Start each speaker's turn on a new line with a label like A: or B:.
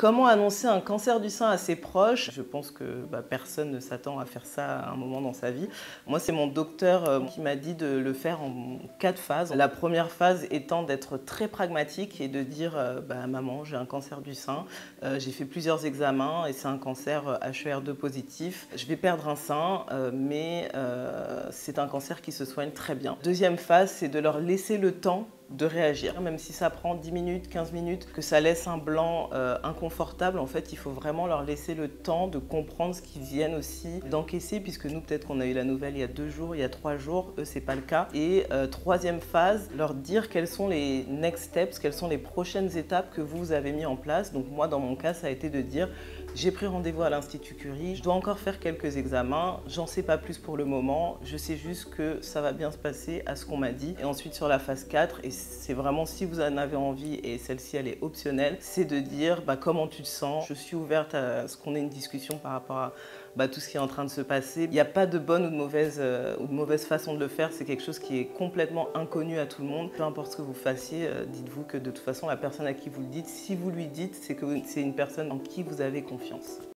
A: Comment annoncer un cancer du sein à ses proches? Je pense que personne ne s'attend à faire ça à un moment dans sa vie. Moi, c'est mon docteur qui m'a dit de le faire en 4 phases. La première phase étant d'être très pragmatique et de dire maman, j'ai un cancer du sein, j'ai fait plusieurs examens et c'est un cancer HER2 positif. Je vais perdre un sein, mais c'est un cancer qui se soigne très bien. Deuxième phase, c'est de leur laisser le temps de réagir. Même si ça prend 10 minutes, 15 minutes, que ça laisse un blanc inconfortable, en fait, il faut vraiment leur laisser le temps de comprendre ce qu'ils viennent aussi d'encaisser, puisque nous, peut-être qu'on a eu la nouvelle il y a 2 jours, il y a 3 jours, eux, c'est pas le cas. Et troisième phase, leur dire quels sont les next steps, quelles sont les prochaines étapes que vous avez mis en place. Donc moi, dans mon cas, ça a été de dire, j'ai pris rendez-vous à l'Institut Curie, je dois encore faire quelques examens, j'en sais pas plus pour le moment, je sais juste que ça va bien se passer à ce qu'on m'a dit. Et ensuite sur la phase 4, et c'est vraiment si vous en avez envie, et celle-ci elle est optionnelle, c'est de dire comment tu te sens. Je suis ouverte à ce qu'on ait une discussion par rapport à tout ce qui est en train de se passer. Il n'y a pas de bonne ou de mauvaise façon de le faire, c'est quelque chose qui est complètement inconnu à tout le monde. Peu importe ce que vous fassiez, dites-vous que de toute façon la personne à qui vous le dites, si vous lui dites, c'est que c'est une personne en qui vous avez confiance.